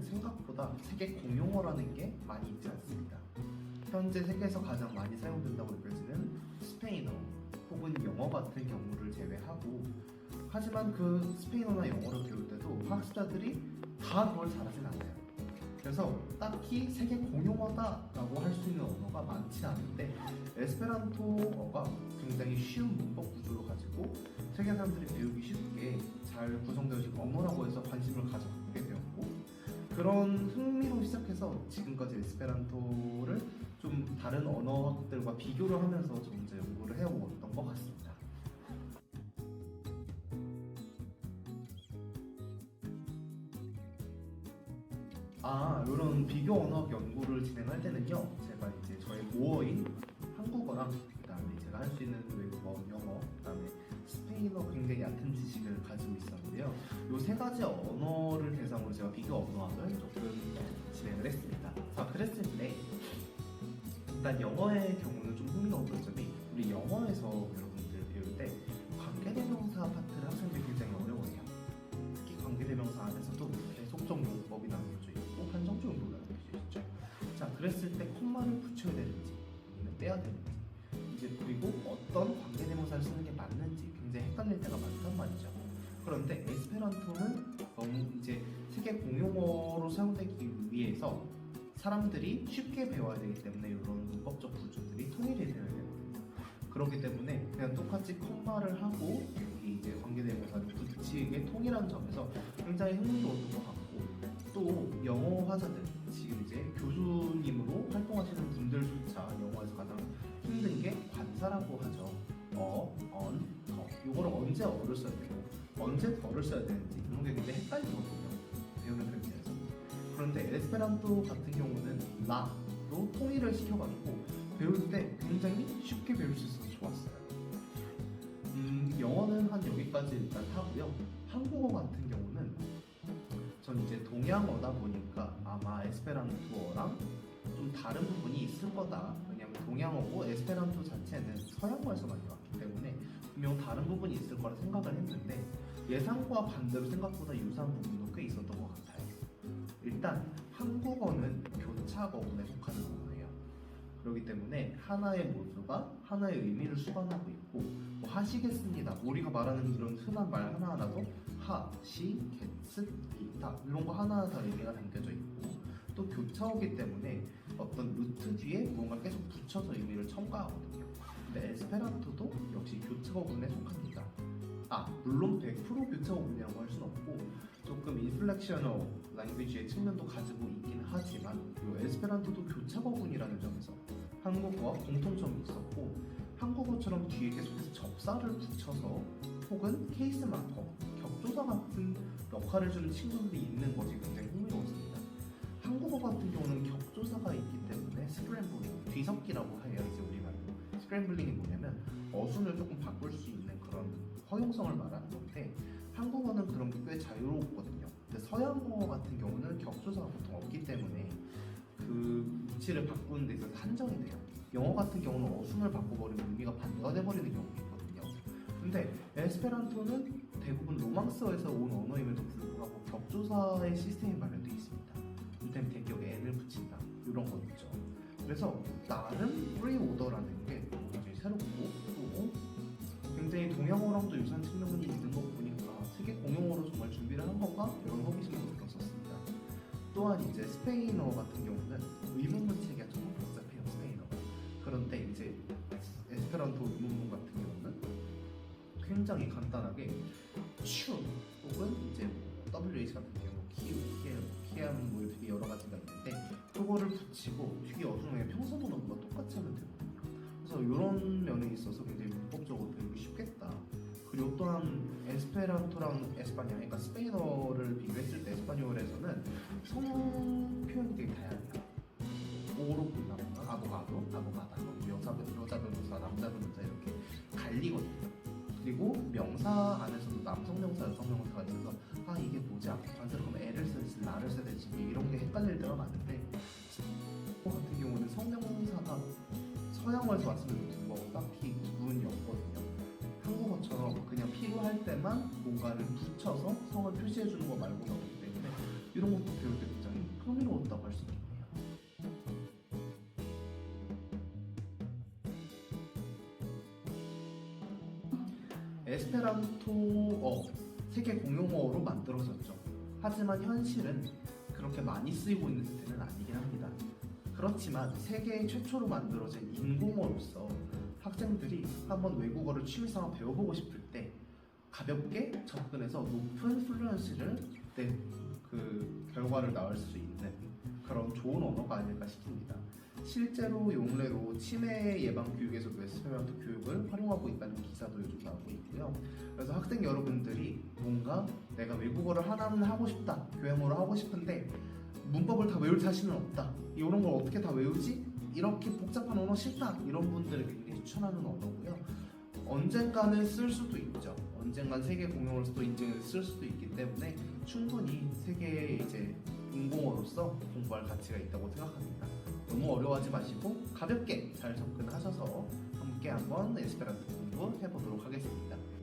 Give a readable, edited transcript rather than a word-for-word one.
생각보다 세계 공용어라는 게 많이 있지 않습니다. 현재 세계에서 가장 많이 사용된다고 느껴지는 스페인어 혹은 영어 같은 경우를 제외하고, 하지만 그 스페인어나 영어를 배울 때도 학습자들이 다 그걸 잘하진 않아요. 그래서 딱히 세계 공용어다라고 할 수 있는 언어가 많지 않은데, 에스페란토어가 굉장히 쉬운 문법 구조를 가지고 세계 사람들이 배우기 쉽게 잘 구성되어 있는 언어라고 해서 관심을 가져보게 되었고, 그런 흥미로 시작해서 지금까지 에스페란토를 좀 다른 언어들과 비교를 하면서 점점 연구를 해오던 것 같습니다. 이런 비교 언어 연구를 진행할 때는요, 제가 이제 저의 모어인 한국어랑 그다음에 제가 할 수 있는 외국어, 영어, 그다음에 스페인어 굉장히 얕은 지식을 가지고 있었는데요. 이 세 가지 언어를 대상으로 제가 비교 언어학을 조금 진행을 했습니다. 그랬을 때 일단 영어의 경우는 좀 흥미로운 점이, 우리 영어에서 여러분들 배울 때 관계대명사 파트를 학생들이 굉장히 어려워해요. 특히 관계대명사 안에서도 계속적 용법이 나뉘어져 있고 한정적 용법이 나뉘어져 있죠. 그랬을 때 콤마를 붙여야 되는지 아니면 빼야 되는지, 이제 그리고 어떤 관계대명사를 쓰는 게 맞는지 굉장히 헷갈릴 때가 많단 말이죠. 그런데 에스페란토는 너무 이제 세계 공용어로 사용되기 위해서 사람들이 쉽게 배워야 되기 때문에 이런 문법적 구조들이 통일이 되어야 되거든요. 그렇기 때문에 그냥 똑같이 콤마를 하고 여기 이제 관계대명사를 붙이게 통일한 점에서 굉장히 흥미로웠던 것 같고, 또 영어 화자들, 지금 이제 교수님으로 활동하시는 분들조차 영어에서 가장 힘든 게 관사라고 하죠. on, 더. 이거를 언제 어를 써야 되고 언제 더를 써야 되는지 이런 게 굉장히 헷갈리거든요, 배우는 편에서. 그런데 에스페란토 같은 경우는 라로 통일을 시켜가지고 배울 때 굉장히 쉽게 배울 수 있어서 좋았어요. 영어는 한 여기까지 일단 하고요. 한국어 같은 경우는 전 이제 동양어다 보니까 아마 에스페란토어랑 좀 다른 부분이 있을 거다. 왜냐면 동양어고 에스페란토 자체는 서양어에서 많이 왔기 때문에 분명 다른 부분이 있을 거라 생각을 했는데, 예상과 반대로 생각보다 유사한 부분도 꽤 있었던 것 같아요. 일단 한국어는 교차거문에 속하는 언어예요. 그렇기 때문에 하나의 문수가 하나의 의미를 수반하고 있고, 뭐 하시겠습니다, 우리가 말하는 이런 흔한 말 하나하나도 하, 시, 겟, 스, 다 이런 거 하나하나 다 의미가 담겨져 있고, 또 교차어기 때문에 어떤 루트 뒤에 무언가 계속 붙여서 의미를 첨가하거든요. 근데 에스페란토도 역시 교차어군에 속합니다. 물론 100% 교차어군이라고 할 수는 없고 조금 인플렉셔널 랭귀지의 측면도 가지고 있긴 하지만, 이 에스페란토도 교차어군이라는 점에서 한국어와 공통점이 있었고, 한국어처럼 뒤에 계속해서 접사를 붙여서 혹은 케이스 마커, 격조사 같은 역할을 주는 친구들이 있는 것이 굉장히 흥미로웠습니다. 한국어 같은 경우는 격조사가 있기 때문에 스크램블링, 뒤섞기라고 해요, 이제 우리말로. 스크램블링이 뭐냐면 어순을 조금 바꿀 수 있는 그런 허용성을 말하는 건데, 한국어는 그런 게 꽤 자유롭거든요. 근데 서양어 같은 경우는 격조사가 보통 없기 때문에 그 위치를 바꾸는 데 있어서 한정이 돼요. 영어 같은 경우는 어순을 바꿔버리면 의미가 반대가 돼버리는 경우가 있거든요. 근데 에스페란토는 대부분 로망스어에서 온 언어임에도 불구하고 격조사의 시스템이 마련되어 있습니다. 이를테면 대격에 n을 붙인다, 이런 거 있죠. 그래서 나름 프리 오더라는 게 굉장히 새롭고, 또 굉장히 동양어랑도 유사한 측면이 있는 거 보니까 세계 공용어로 정말 준비를 한 건가? 이런 호기심도 느꼈었습니다. 또한 이제 스페인어 같은 경우는 의문문 체계가 조금 복잡해요, 스페인어가. 그런데 이제 에스페란토 의문문 같은 경우는 굉장히 간단하게 츄 혹은 이제 WH 같은 경우 키암 뭐 되게 여러 가지가 있는데, 그거를 붙이고 뒤에 어순의 평서문어과 똑같이 하면 되거든요. 그래서 이런 면에 있어서 굉장히 문법적으로 배우기 쉽겠다. 그리고 또한 에스페란토랑 에스파뇰, 그러니까 스페인어를 비교했을 때 에스파뇰에서는 성 표현이 되게 다양해요. 오로 본다거나 아보가다, 여자 변호사, 남자 변호사 이렇게 갈리거든요. 그리고 명사 안에서도 남성 명사, 여성 명사가 있어서 이게 뭐지? 반대로 그러면 애를 써야 될지 나를 써야 될지 이런 게 헷갈릴 때가 많은데, 같은 경우는 성명사가 서양어에서 왔음에도 불구하고 딱히 구분이 없거든요. 한국어처럼 그냥 필요할 때만 뭔가를 붙여서 성을 표시해주는 거 말고는 없기 때문에 이런 것도 배울 때 굉장히 흥미로웠다고 할 수 있겠네요. 에스페란토어 세계 공용어로 만들어졌죠. 하지만 현실은 그렇게 많이 쓰이고 있는 상태는 아니긴 합니다. 그렇지만 세계 최초로 만들어진 인공어로서 학생들이 한번 외국어를 취미삼아 배워보고 싶을 때 가볍게 접근해서 높은 플루언시를 그 결과를 낳을 수 있는 그런 좋은 언어가 아닐까 싶습니다. 실제로 용례로 치매 예방 교육에서도 에스페란토 교육을 활용하고 있다는 기사도 요즘 나오고 있고요. 그래서 학생 여러분들이 뭔가 내가 외국어를 하나는 하고 싶다, 교양어를 하고 싶은데 문법을 다 외울 자신은 없다, 이런 걸 어떻게 다 외우지? 이렇게 복잡한 언어 싫다, 이런 분들을 굉장히 추천하는 언어고요. 언젠가는 쓸 수도 있죠. 언젠간 세계 공용어로서도 인증을 쓸 수도 있기 때문에 충분히 세계의 이제 인공어로서 공부할 가치가 있다고 생각합니다. 너무 어려워하지 마시고 가볍게 잘 접근하셔서 함께 한번 에스페란토 공부 해보도록 하겠습니다.